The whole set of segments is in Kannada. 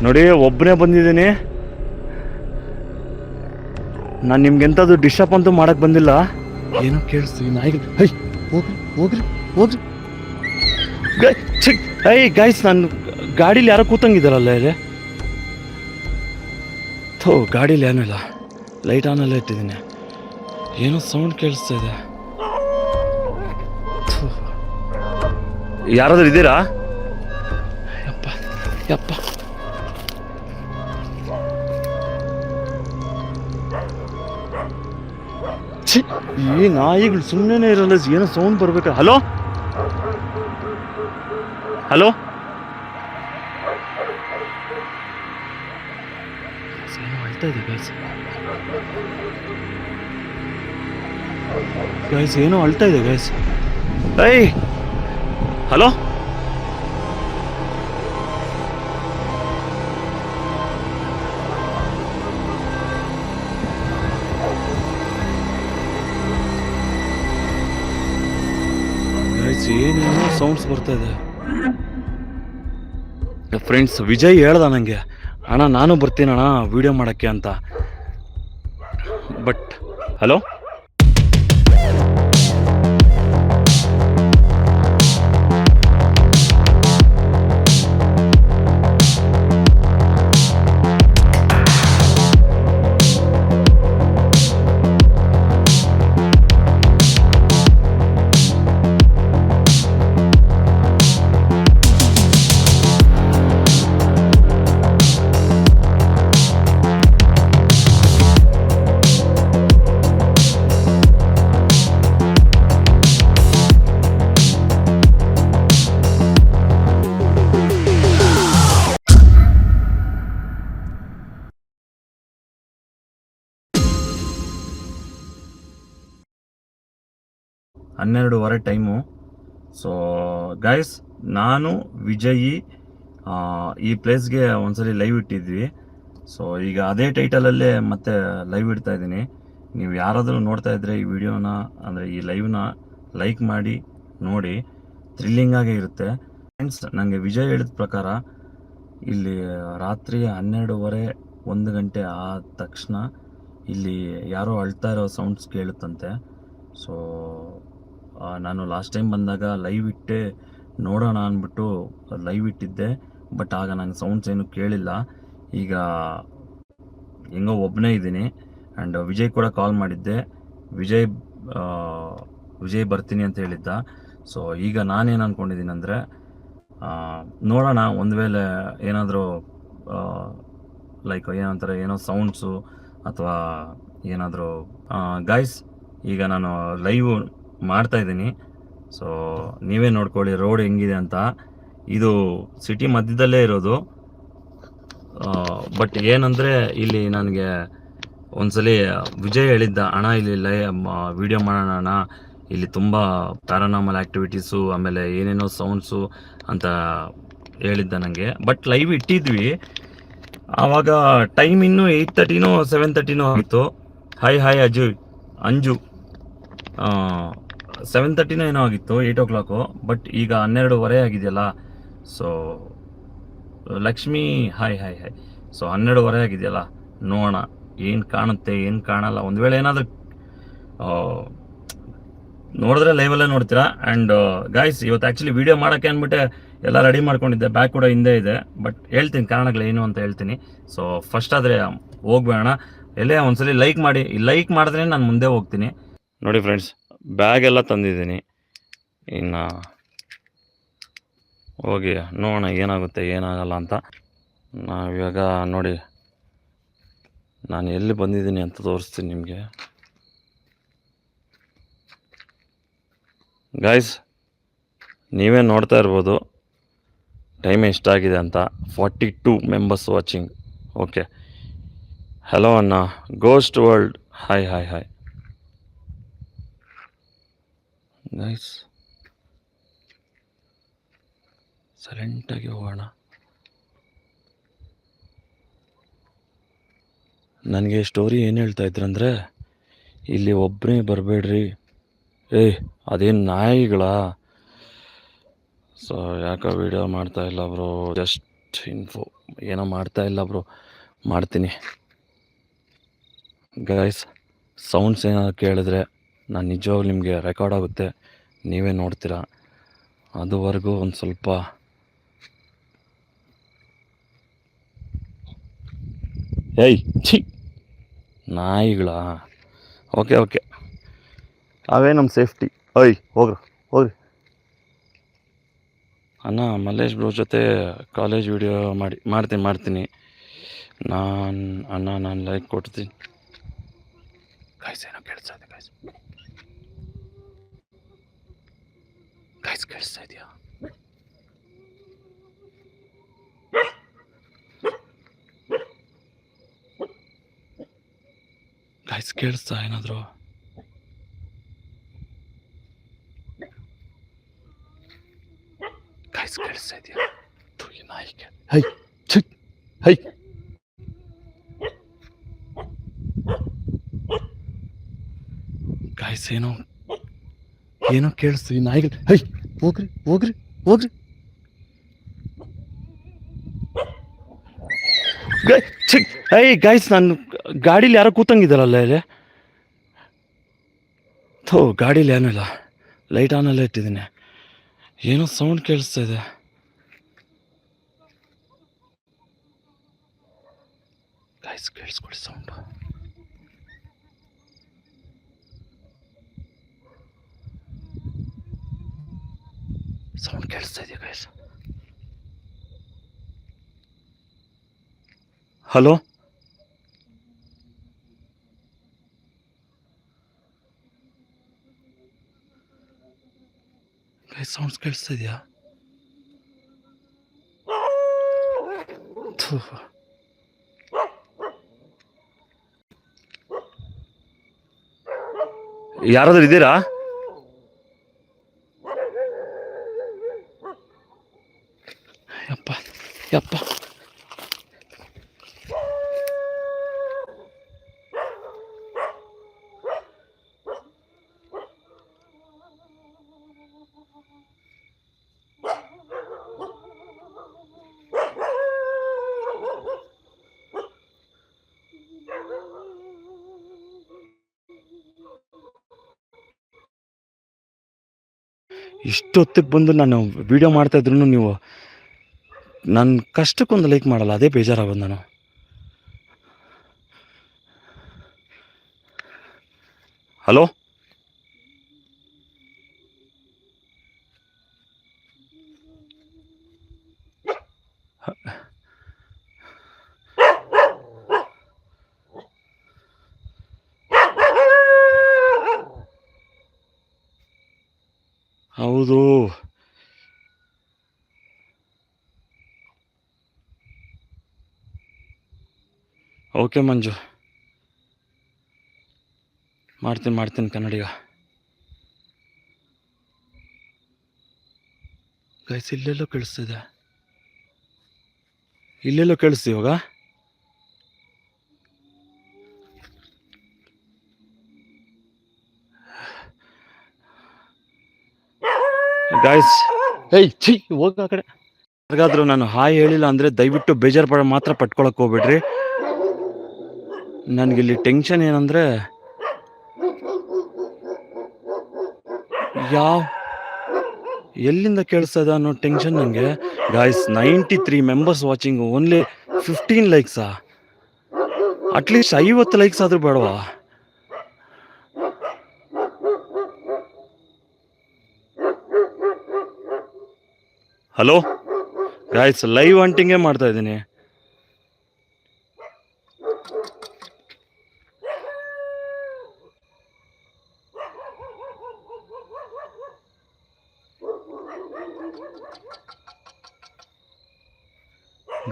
ನೋಡಿ ಒಬ್ಬನೇ ಬಂದಿದ್ದೀನಿ. ನಾನು ನಿಮ್ಗೆಂಥದ್ದು ಡಿಸ್ಟರ್ಬ್ ಅಂತೂ ಮಾಡಕ್ಕೆ ಬಂದಿಲ್ಲ. ಏನೋ ಕೇಳಿಸ್ತೀವಿ ನಾಯಿಗಳು. ಹೈ ಹೋಗ್ರಿ ಹೋಗ್ರಿ ಹೋಗ್ರಿ. ಐ ಗೈಸ್, ನಾನು ಗಾಡೀಲಿ ಯಾರೋ ಕೂತಂಗಿದ್ದಾರಲ್ಲ ಇಲ್ಲಿ. ಥೋ, ಗಾಡೀಲಿ ಏನೂ ಇಲ್ಲ, ಲೈಟ್ ಆನಲ್ಲೇ ಇಟ್ಟಿದ್ದೀನಿ. ಏನೋ ಸೌಂಡ್ ಕೇಳಿಸ್ತಾ ಇದೆ. ಯಾರಾದ್ರೂ ಇದ್ದೀರಾ? ಯಪ್ಪ ಯಪ್ಪ. ಈ ನಾಯಿಗಳು ಸುಮ್ಮನೆ ಇರಲ್ಲ, ಏನೋ ಸೌಂಡ್ ಬರ್ಬೇಕು. ಹಲೋ ಹಲೋ, ಏನೋ ಅಳ್ತಾ ಇದೆ ಗೈಸ್. ಗೈಸ್ ಏನೋ ಅಳ್ತಾ ಇದೆ ಗೈಸ್. ಐ ಹಲೋ, ಏನೇನೋ ಸೌಂಡ್ಸ್ ಬರ್ತಾ ಇದೆ. ಫ್ರೆಂಡ್ಸ್, ವಿಜಯ್ ಹೇಳ್ದ ನನಗೆ, ಅಣ್ಣ ನಾನು ಬರ್ತೀನಣ್ಣ ವಿಡಿಯೋ ಮಾಡೋಕ್ಕೆ ಅಂತ. ಬಟ್ ಹಲೋ, ಹನ್ನೆರಡುವರೆ ಟೈಮು. ಸೊ ಗೈಸ್, ನಾನು ವಿಜಯಿ ಈ ಪ್ಲೇಸ್ಗೆ ಒಂದ್ಸಲಿ ಲೈವ್ ಇಟ್ಟಿದ್ವಿ. ಸೊ ಈಗ ಅದೇ ಟೈಟಲಲ್ಲೇ ಮತ್ತೆ ಲೈವ್ ಇಡ್ತಾ ಇದ್ದೀನಿ. ನೀವು ಯಾರಾದರೂ ನೋಡ್ತಾ ಇದ್ದರೆ ಈ ವಿಡಿಯೋನ, ಅಂದರೆ ಈ ಲೈವ್ನ ಲೈಕ್ ಮಾಡಿ ನೋಡಿ, ಥ್ರಿಲ್ಲಿಂಗಾಗೇ ಇರುತ್ತೆ. ಫ್ರೆಂಡ್ಸ್, ನನಗೆ ವಿಜಯ್ ಹೇಳಿದ ಪ್ರಕಾರ ಇಲ್ಲಿ ರಾತ್ರಿ 12:30 1 ಗಂಟೆ ಆದ ತಕ್ಷಣ ಇಲ್ಲಿ ಯಾರೋ ಅಳ್ತಾ ಇರೋ ಸೌಂಡ್ಸ್ ಕೇಳುತ್ತಂತೆ. ಸೊ ನಾನು ಲಾಸ್ಟ್ ಟೈಮ್ ಬಂದಾಗ ಲೈವ್ ಇಟ್ಟೆ ನೋಡೋಣ ಅಂದ್ಬಿಟ್ಟು ಲೈವ್ ಇಟ್ಟಿದ್ದೆ. ಬಟ್ ಆಗ ನಂಗೆ ಸೌಂಡ್ಸ್ ಏನು ಕೇಳಿಲ್ಲ. ಈಗ ಹೆಂಗೋ ಒಬ್ಬನೇ ಇದ್ದೀನಿ. ಆ್ಯಂಡ್ ವಿಜಯ್ ಕೂಡ ಕಾಲ್ ಮಾಡಿದ್ದೆ. ವಿಜಯ್ ಬರ್ತೀನಿ ಅಂತ ಹೇಳಿದ್ದ. ಸೊ ಈಗ ನಾನೇನು ಅಂದ್ಕೊಂಡಿದ್ದೀನಿ ಅಂದರೆ, ನೋಡೋಣ, ಒಂದು ವೇಳೆ ಏನಾದರೂ ಲೈಕ್ ಏನಂತಾರೆ, ಏನೋ ಸೌಂಡ್ಸು ಅಥವಾ ಏನಾದರೂ. ಗೈಸ್, ಈಗ ನಾನು ಲೈವ್ ಮಾಡ್ತಾಯಿದ್ದೀನಿ. ಸೊ ನೀವೇ ನೋಡ್ಕೊಳ್ಳಿ ರೋಡ್ ಹೆಂಗಿದೆ ಅಂತ. ಇದು ಸಿಟಿ ಮಧ್ಯದಲ್ಲೇ ಇರೋದು. ಬಟ್ ಏನಂದರೆ, ಇಲ್ಲಿ ನನಗೆ ಒಂದ್ಸಲಿ ವಿಜಯ್ ಹೇಳಿದ್ದ, ಅಣ್ಣ ಇಲ್ಲಿ ವಿಡಿಯೋ ಮಾಡೋಣ ಅಣ್ಣ, ಇಲ್ಲಿ ತುಂಬ ಪ್ಯಾರಾನಾರ್ಮಲ್ ಆ್ಯಕ್ಟಿವಿಟೀಸು ಆಮೇಲೆ ಏನೇನೋ ಸೌಂಡ್ಸು ಅಂತ ಹೇಳಿದ್ದ ನನಗೆ. ಬಟ್ ಲೈವ್ ಇಟ್ಟಿದ್ವಿ, ಆವಾಗ ಟೈಮ್ ಇನ್ನೂ 8:30 7:30 ಆಗಿತ್ತು. ಹಾಯ್ ಅಂಜು 7:30 ಏನೋ ಆಗಿತ್ತು, 8 o'clock. ಬಟ್ ಈಗ 12:30 ಆಗಿದೆಯಲ್ಲ. So Lakshmi hi. ಸೊ 12:30 ಆಗಿದೆಯಲ್ಲ, ನೋಡೋಣ ಏನು ಕಾಣುತ್ತೆ ಏನು ಕಾಣಲ್ಲ. ಒಂದು ವೇಳೆ ಏನಾದರೂ ನೋಡಿದ್ರೆ ಲೈವಲ್ಲೇ ನೋಡ್ತೀರಾ. ಆ್ಯಂಡ್ ಗಾಯ್ಸ್, ಇವತ್ತು ಆ್ಯಕ್ಚುಲಿ ವೀಡಿಯೋ ಮಾಡೋಕ್ಕೆ ಅಂದ್ಬಿಟ್ಟೆ ಎಲ್ಲ ರೆಡಿ ಮಾಡ್ಕೊಂಡಿದ್ದೆ. ಬ್ಯಾಗ್ ಕೂಡ ಹಿಂದೆ ಇದೆ. ಬಟ್ ಹೇಳ್ತೀನಿ ಕಾರಣಗಳೇನು ಅಂತ ಹೇಳ್ತೀನಿ. ಸೊ ಫಸ್ಟ್ ಆದರೆ ಹೋಗ್ಬೇಡ, ಎಲ್ಲೇ ಒಂದ್ಸಲಿ ಲೈಕ್ ಮಾಡಿ. ಲೈಕ್ ಮಾಡಿದ್ರೆ ನಾನು ಮುಂದೆ ಹೋಗ್ತೀನಿ. ನೋಡಿ ಫ್ರೆಂಡ್ಸ್, ಬ್ಯಾಗ್ ಎಲ್ಲ ತಂದಿದ್ದೀನಿ. ಇನ್ನು ಹೋಗಿ ನೋಡೋಣ ಏನಾಗುತ್ತೆ ಏನಾಗಲ್ಲ ಅಂತ. ನಾವಿವಾಗ ನೋಡಿ, ನಾನು ಎಲ್ಲಿ ಬಂದಿದ್ದೀನಿ ಅಂತ ತೋರಿಸ್ತೀನಿ ನಿಮಗೆ. ಗೈಸ್, ನೀವೇ ನೋಡ್ತಾ ಇರ್ಬೋದು ಟೈಮ್ ಎಷ್ಟಾಗಿದೆ ಅಂತ. 42 ಮೆಂಬರ್ಸ್ ವಾಚಿಂಗ್. ಓಕೆ, ಹಲೋ ಅಣ್ಣ, ಗೋಸ್ಟ್ ವರ್ಲ್ಡ್ ಹಾಯ್. ಗೈಸ್, ಸೈಲೆಂಟಾಗಿ ಹೋಗೋಣ. ನನಗೆ ಸ್ಟೋರಿ ಏನು ಹೇಳ್ತಾ ಇದ್ರಂದರೆ, ಇಲ್ಲಿ ಒಬ್ಬರೇ ಬರಬೇಡ್ರಿ, ಅದೇನು ನಾಯಿಗಳ. ಸೊ ಯಾಕೆ ವೀಡಿಯೋ ಮಾಡ್ತಾಯಿಲ್ಲ ಬ್ರೋ, ಜಸ್ಟ್ ಇನ್ಫೋ ಏನೋ ಮಾಡ್ತಾ ಇಲ್ಲ ಬ್ರೋ, ಮಾಡ್ತೀನಿ. ಗೈಸ್ ಸೌಂಡ್ಸ್ ಏನಾದ್ರು ಕೇಳಿದ್ರೆ ನಾನು ನಿಜವಾಗ್ಲೂ ನಿಮಗೆ ರೆಕಾರ್ಡ್ ಆಗುತ್ತೆ, ನೀವೇ ನೋಡ್ತೀರಾ. ಅದುವರೆಗೂ ಒಂದು ಸ್ವಲ್ಪ ಏಯ್ ಛೀ ನಾಯಿಗಳಾ? ಓಕೆ ಓಕೆ, ಅವೇ ನಮ್ಮ ಸೇಫ್ಟಿ. ಓಯ್ ಹೋಗ್ರಿ ಅಣ್ಣ. ಮಲ್ಲೇಶ್ ಬ್ರೋ ಜೊತೆ ಕಾಲೇಜ್ ವಿಡಿಯೋ ಮಾಡ್ತೀನಿ ನಾನು ಲೈಕ್ ಕೊಡ್ತೀನಿ. ಗೈಸ್ ಏನೋ ಕೇಳಿಸ್ತಾ ಇದೆ ಗೈಸ್ ಕೇಳಿಸ್ತಾ ಇದೆಯಾ? ಗೈಸ್ ಕೇಳಿಸ್ತಾ ಏನಾದ್ರು? ಗೈಸ್ ಕೇಳಿಸ್ತಾ ಇದೆಯಾ? ನಾಯಿಗೆ ಹೈ ಛಿ ಹೈ. ಗೈಸ್ ಏನೋ ಕೇಳಿಸ್ತು, ಈ ನಾಯಿಗಳು. ಹೈ ಹೋಗ್ರಿ. ಹೈ ಗೈಸ್, ನಾನು ಗಾಡೀಲಿ ಯಾರೋ ಕೂತಂಗಿದ್ದಾರಲ್ಲ ಇಲ್ಲಿ. ಗಾಡೀಲಿ ಏನೂ ಇಲ್ಲ, ಲೈಟ್ ಆನಲ್ಲೇ ಇಟ್ಟಿದ್ದೀನಿ. ಏನೋ ಸೌಂಡ್ ಕೇಳಿಸ್ತಾ ಇದೆ. ಗೈಸ್ ಕೇಳಿಸ್ಕೊಳ್ಳಿ ಸೌಂಡ್. ಕೇಳಿಸ್ತಾ ಇದೆಯಾ ಗೈಸ್? ಹಲೋ ಗೈಸ್, ಸೌಂಡ್ಸ್ ಕೇಳಿಸ್ತಾ ಇದೆಯಾ? ಯಾರಾದ್ರೂ ಇದ್ದೀರಾ? ಯಪ್ಪ ಇಷ್ಟೊತ್ತಿಗೆ ಬಂದು ನಾನು ವಿಡಿಯೋ ಮಾಡ್ತಾ ಇದ್ರು ನೀವು ನನ್ನ ಕಷ್ಟಕ್ಕೊಂದು ಲೈಕ್ ಮಾಡಲ್ಲ, ಅದೇ ಬೇಜಾರಾಗೋದು. ನಾನು ಹಲೋ ಹೌದು, ಓಕೆ ಮಂಜು, ಮಾಡ್ತೀನಿ ಕನ್ನಡಿಗ. ಗೈಸ್ ಇಲ್ಲೆಲ್ಲೋ ಕೇಳಿಸ್ತಿದೆ, ಇವಾಗ. ಗೈಸ್ ಹೋಗ ಆ ಕಡೆ. ಯಾರಿಗಾದ್ರೂ ನಾನು ಹಾಯ್ ಹೇಳಿಲ್ಲ ಅಂದರೆ ದಯವಿಟ್ಟು ಬೇಜಾರು ಮಾತ್ರ ಪಟ್ಕೊಳಕ್ಕೆ ಹೋಗ್ಬೇಡ್ರಿ. ನನಗಿಲ್ಲಿ ಟೆನ್ಷನ್ ಏನಂದರೆ, ಎಲ್ಲಿಂದ ಕೇಳಿಸ್ತದ ಅನ್ನೋ ಟೆನ್ಷನ್ ನನಗೆ. ಗಾಯ್ಸ್ 93 ಮೆಂಬರ್ಸ್ ವಾಚಿಂಗ್, ಓನ್ಲಿ 15 ಲೈಕ್ಸಾ? ಅಟ್ಲೀಸ್ಟ್ 50 ಲೈಕ್ಸ್ ಆದರೂ ಬೇಡವಾ? ಹಲೋ ಗಾಯ್ಸ್, ಲೈವ್ ಹಂಟಿಂಗೇ ಮಾಡ್ತಾ ಇದ್ದೀನಿ.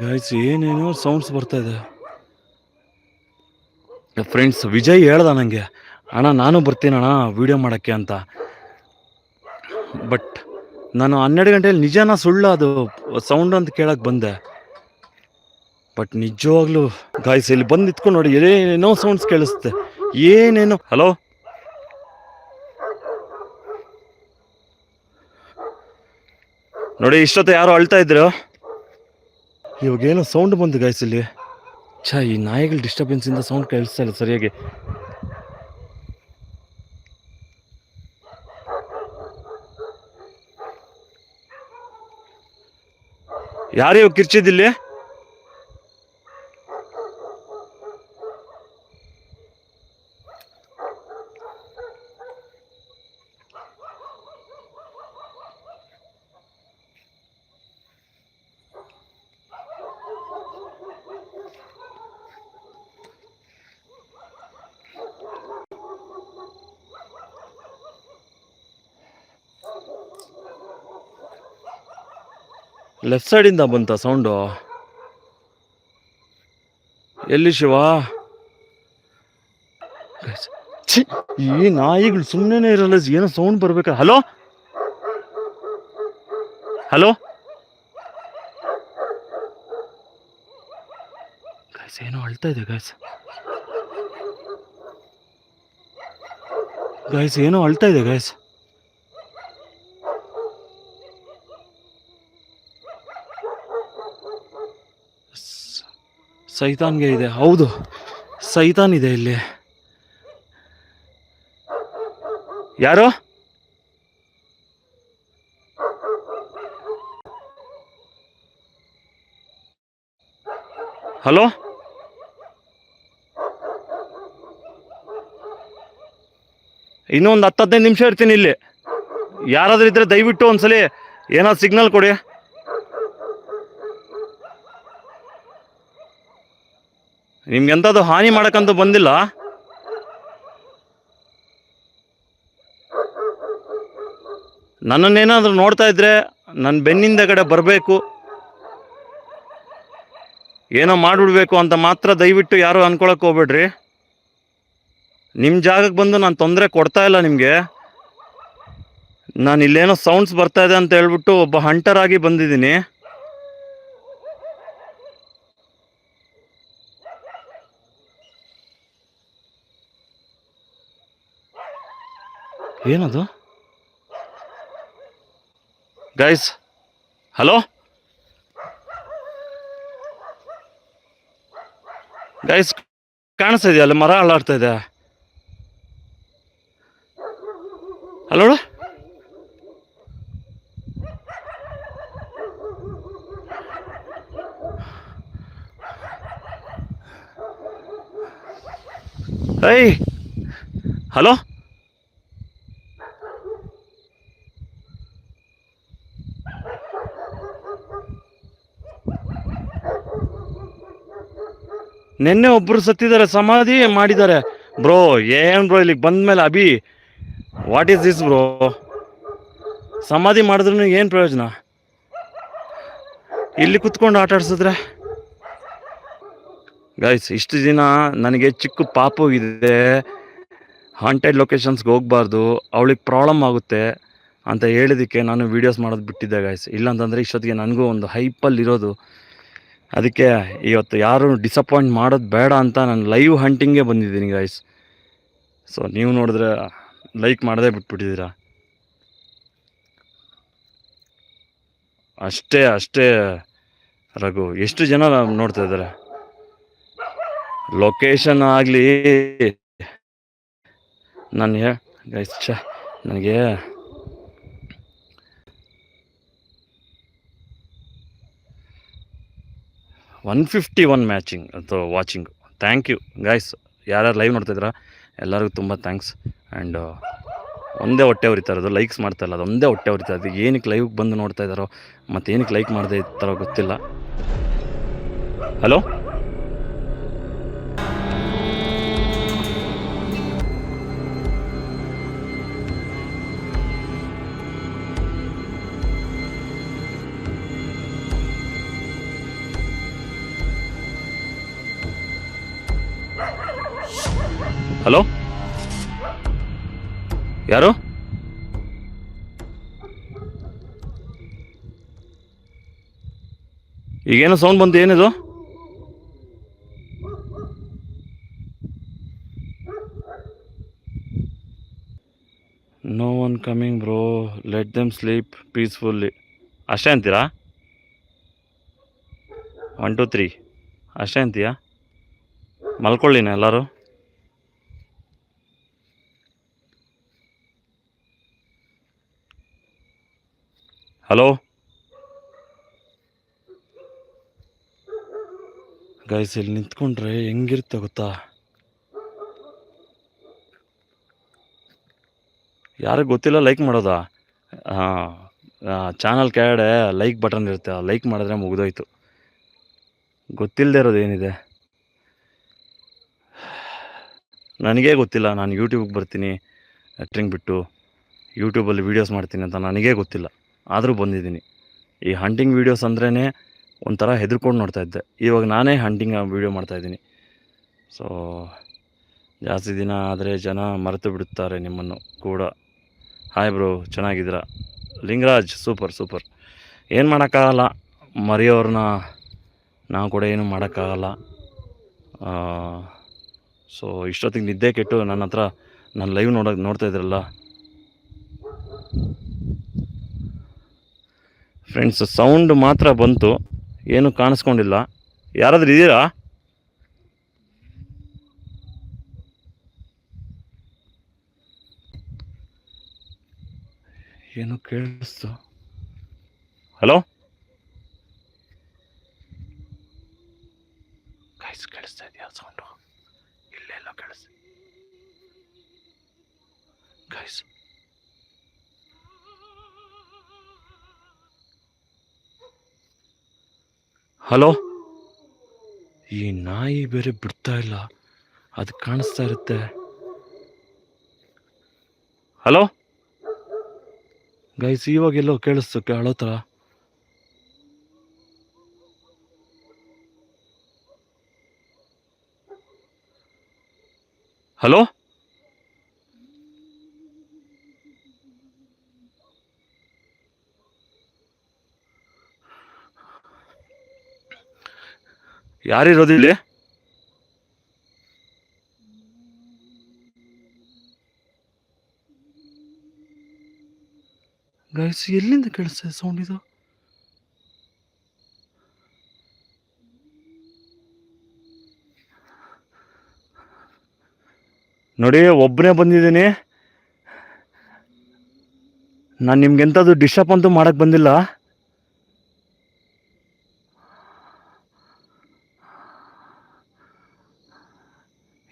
ಗೈಸ್ ಏನೇನೋ ಸೌಂಡ್ಸ್ ಬರ್ತಾ ಇದೆ. ಫ್ರೆಂಡ್ಸ್, ವಿಜಯ್ ಹೇಳ್ದ ನನಗೆ, ಅಣ್ಣ ನಾನು ಬರ್ತೀನಣ್ಣ ವಿಡಿಯೋ ಮಾಡೋಕ್ಕೆ ಅಂತ. ಬಟ್ ನಾನು 12 ಗಂಟೆಯಲ್ಲಿ ನಿಜಾನ ಸುಳ್ಳು ಅದು ಸೌಂಡ್ ಅಂತ ಕೇಳಕ್ಕೆ ಬಂದೆ. ಬಟ್ ನಿಜವಾಗ್ಲೂ ಗಾಯ್ಸ್ ಇಲ್ಲಿ ಬಂದು ನಿಂತ್ಕೊಂಡು ನೋಡಿ, ಏನೇನೋ ಸೌಂಡ್ಸ್ ಕೇಳಿಸುತ್ತೆ, ಏನೇನೋ. ಹಲೋ ನೋಡಿ, ಇಷ್ಟೊತ್ತು ಯಾರೋ ಅಳ್ತಾ ಇದ್ರು. ಇವಾಗ ಏನೋ ಸೌಂಡ್ ಬಂತು ಗೈಸ್ ಇಲ್ಲಿ. ಈ ನಾಯಿಗಳ ಡಿಸ್ಟರ್ಬೆನ್ಸ್ ಇಂದ ಸೌಂಡ್ ಕೇಳಿಸ್ತಾ ಇಲ್ಲ ಸರಿಯಾಗಿ. ಯಾರು ಕಿರ್ಚಿದಿಲ್ಲಿ? ಲೆಫ್ಟ್ ಸೈಡಿಂದ ಬಂತ ಸೌಂಡು. ಎಲ್ಲಿ ಶಿವ? ಈ ನಾಯಿಗಳು ಸುಮ್ಮನೆ ಇರಲ್ಲ, ಏನೋ ಸೌಂಡ್ ಬರ್ಬೇಕಾ? ಹಲೋ ಹಲೋ ಗೈಸ್, ಏನೋ ಅಳ್ತಾ ಇದೆ ಗೈಸ್. ಏನೋ ಅಳ್ತಾ ಇದೆ ಗೈಸ್. ಸೈತಾನ್ಗೆ ಇದೆ. ಹೌದು, ಸೈತಾನ್ ಇದೆ ಇಲ್ಲಿ. ಯಾರು? ಹಲೋ, ಇನ್ನೊಂದು 10-15 ನಿಮಿಷ ಇರ್ತೀನಿ ಇಲ್ಲಿ. ಯಾರಾದ್ರೂ ಇದ್ರೆ ದಯವಿಟ್ಟು ಒಂದ್ಸಲಿ ಏನಾದ್ರು ಸಿಗ್ನಲ್ ಕೊಡಿ. ನಿಮ್ಗೆ ಎಂಥದ್ದು ಹಾನಿ ಮಾಡಕ್ಕಂತೂ ಬಂದಿಲ್ಲ. ನನ್ನನ್ನೇನಾದ್ರೂ ನೋಡ್ತಾ ಇದ್ರೆ ನನ್ನ ಬೆನ್ನಿಂದ ಕಡೆ ಬರಬೇಕು, ಏನೋ ಮಾಡಿಬಿಡ್ಬೇಕು ಅಂತ ಮಾತ್ರ ದಯವಿಟ್ಟು ಯಾರು ಅನ್ಕೊಳಕ್ಕೆ ಹೋಗ್ಬೇಡ್ರಿ. ನಿಮ್ಮ ಜಾಗಕ್ಕೆ ಬಂದು ನಾನು ತೊಂದರೆ ಕೊಡ್ತಾ ಇಲ್ಲ ನಿಮಗೆ. ನಾನು ಇಲ್ಲೇನೋ ಸೌಂಡ್ಸ್ ಬರ್ತಾ ಇದೆ ಅಂತ ಹೇಳ್ಬಿಟ್ಟು ಒಬ್ಬ ಹಂಟರ್ ಆಗಿ ಬಂದಿದ್ದೀನಿ. ಏನದು ಗೈಸ್? ಹಲೋ ಗೈಸ್, ಕಾಣಿಸ್ತಾ ಇದೆಯಲ್ಲ ಮರ ಅಲ್ಲಾಡ್ತಾ ಇದೆ. ಹಲೋ, ಏಯ್ ಹಲೋ, ನಿನ್ನೆ ಒಬ್ಬರು ಸತ್ತಿದ್ದಾರೆ, ಸಮಾಧಿ ಮಾಡಿದ್ದಾರೆ ಬ್ರೋ. ಏನ್ ಬ್ರೋ ಇಲ್ಲಿಗೆ ಬಂದ್ಮೇಲೆ Abhi, what is this bro? ಸಮಾಧಿ ಮಾಡಿದ್ರು ಏನು ಪ್ರಯೋಜನ? ಇಲ್ಲಿ ಕುತ್ಕೊಂಡು ಆಟ ಆಡ್ಸಿದ್ರೆ ಗೈಸ್. ಇಷ್ಟು ದಿನ ನನಗೆ ಚಿಕ್ಕ ಪಾಪು ಇದೆ, ಹಾಂಟೆಡ್ ಲೊಕೇಶನ್ಸ್ಗೆ ಹೋಗಬಾರ್ದು, ಅವಳಿಗೆ ಪ್ರಾಬ್ಲಮ್ ಆಗುತ್ತೆ ಅಂತ ಹೇಳಿದ್ದಕ್ಕೆ ನಾನು ವೀಡಿಯೋಸ್ ಮಾಡೋದು ಬಿಟ್ಟಿದ್ದೆ ಗೈಸ್. ಇಲ್ಲಾಂತಂದರೆ ಇಷ್ಟೊತ್ತಿಗೆ ನನಗೂ ಒಂದು ಹೈಪಲ್ಲಿ ಇರೋದು. ಅದಕ್ಕೆ ಇವತ್ತು ಯಾರು ಡಿಸಪಾಯಿಂಟ್ ಮಾಡೋದು ಬೇಡ ಅಂತ ನಾನು ಲೈವ್ ಹಂಟಿಂಗೇ ಬಂದಿದ್ದೀನಿ ಗೈಸ್. ಸೊ ನೀವು ನೋಡಿದ್ರೆ ಲೈಕ್ ಮಾಡದೇ ಬಿಟ್ಬಿಟ್ಟಿದ್ದೀರಾ. ಅಷ್ಟೇ ರಘು, ಎಷ್ಟು ಜನ ನೋಡ್ತಾ ಇದ್ದಾರೆ? ಲೊಕೇಶನ್ ಆಗಲಿ ನಾನು ಗೈಸ್, ನನಗೆ $151 ಮ್ಯಾಚಿಂಗ್ ಅಥವಾ ವಾಚಿಂಗ್. Thank you guys. ಯಾರ್ಯಾರು ಲೈವ್ ನೋಡ್ತಾಯಿದ್ದೀರಾ ಎಲ್ಲರಿಗೂ ತುಂಬ ಥ್ಯಾಂಕ್ಸ್. ಆ್ಯಂಡ್ ಒಂದೇ ಹೊಟ್ಟೆ ಉರಿತಾ ಇರೋದು, ಲೈಕ್ಸ್ ಮಾಡ್ತಾ ಇಲ್ಲ, ಅದೊಂದೇ ಹೊಟ್ಟೆ ಉರಿತಾ ಇರೋದು. ಏನಕ್ಕೆ ಲೈವ್ಗೆ ಬಂದು ನೋಡ್ತಾ ಇದ್ದಾರೋ ಮತ್ತು ಏನಕ್ಕೆ ಲೈಕ್ ಮಾಡದೇ ಇರ್ತಾರೋ ಗೊತ್ತಿಲ್ಲ. ಹಲೋ, ಹಲೋ, ಯಾರು? ಈಗೇನೋ ಸೌಂಡ್ ಬಂತು, ಏನಿದು? No one coming bro, let them sleep peacefully. ಅಷ್ಟೇ ಅಂತೀರಾ? 1 2 3 ಅಷ್ಟೇ ಅಂತೀಯಾ? ಮಲ್ಕೊಳ್ಳಿನ ಎಲ್ಲರೂ? ಹಲೋ ಗೈಸ್, ಇಲ್ಲಿ ನಿಂತ್ಕೊಂಡ್ರೆ ಹೆಂಗಿರುತ್ತೆ ಗೊತ್ತಾ? ಯಾರಿಗೆ ಗೊತ್ತಿಲ್ಲ ಲೈಕ್ ಮಾಡೋದಾ? ಹಾಂ, ಚಾನಲ್ ಕೆಳಗಡೆ ಲೈಕ್ ಬಟನ್ ಇರುತ್ತೆ, ಲೈಕ್ ಮಾಡಿದ್ರೆ ಮುಗಿದೋಯ್ತು. ಗೊತ್ತಿಲ್ಲದೆ ಇರೋದು ಏನಿದೆ? ನನಗೇ ಗೊತ್ತಿಲ್ಲ ನಾನು ಯೂಟ್ಯೂಬ್ಗೆ ಬರ್ತೀನಿ ಆ್ಯಕ್ಟ್ರಿಂಗ್ ಬಿಟ್ಟು ಯೂಟ್ಯೂಬಲ್ಲಿ ವೀಡಿಯೋಸ್ ಮಾಡ್ತೀನಿ ಅಂತ ನನಗೇ ಗೊತ್ತಿಲ್ಲ. ಆದರೂ ಬಂದಿದ್ದೀನಿ. ಈ ಹಂಟಿಂಗ್ ವೀಡಿಯೋಸ್ ಅಂದ್ರೇ ಒಂಥರ ಹೆದರ್ಕೊಂಡು ನೋಡ್ತಾಯಿದ್ದೆ. ಇವಾಗ ನಾನೇ ಹಂಟಿಂಗ್ ವೀಡಿಯೋ ಮಾಡ್ತಾಯಿದ್ದೀನಿ. ಸೊ ಜಾಸ್ತಿ ದಿನ ಆದರೆ ಜನ ಮರೆತು ಬಿಡುತ್ತಾರೆ ನಿಮ್ಮನ್ನು ಕೂಡ. ಹಾಯ್ ಬ್ರೋ, ಚೆನ್ನಾಗಿದ್ದೀರಾ? ಲಿಂಗರಾಜ್ ಸೂಪರ್. ಏನು ಮಾಡೋಕ್ಕಾಗಲ್ಲ, ಮರೆಯೋರನ್ನ ನಾವು ಕೂಡ ಏನು ಮಾಡೋಕ್ಕಾಗಲ್ಲ. ಸೊ ಇಷ್ಟೊತ್ತಿಗೆ ನಿದ್ದೆ ಕೆಟ್ಟು ನನ್ನ ಹತ್ರ ನಾನು ಲೈವ್ ನೋಡ್ತಾ ಇದ್ರಲ್ಲ ಫ್ರೆಂಡ್ಸ್, ಸೌಂಡ್ ಮಾತ್ರ ಬಂತು, ಏನು ಕಾಣಿಸ್ಕೊಂಡಿಲ್ಲ. ಯಾರಾದರೂ ಇದ್ದೀರಾ? ಏನು ಕೇಳಿಸ್ತು? ಹಲೋ ಗೈಸ್, ಕೇಳಿಸ್ತಾ ಇದೆಯಾ ಸೌಂಡು? ಇಲ್ಲೆಲ್ಲ ಕೇಳಿಸ್ತಾ ಗೈಸ್. ಹಲೋ, ಈ ನಾಯಿ ಬೇರೆ ಬಿಡ್ತಾ ಇಲ್ಲ, ಅದು ಕಾಣಿಸ್ತಾ ಇರುತ್ತೆ. ಹಲೋ ಗೈಸ್, ಇವಾಗೆಲ್ಲೋ ಕೇಳಿಸ್ತು ಅಳೋ ಥರ. ಹಲೋ ಯಾರಿರೋದು ಇಲ್ಲಿ? ಗೈಸ್, ಎಲ್ಲಿಂದ ಕೇಳಿಸ್ತದೆ ಸೌಂಡ್ ಇದು? ನೋಡಿ, ಒಬ್ಬನೇ ಬಂದಿದ್ದೀನಿ ನಾನು. ನಿಮ್ಗೆಂಥದ್ದು ಡಿಸ್ಟರ್ಬ್ ಅಂತೂ ಮಾಡಕ್ಕೆ ಬಂದಿಲ್ಲ.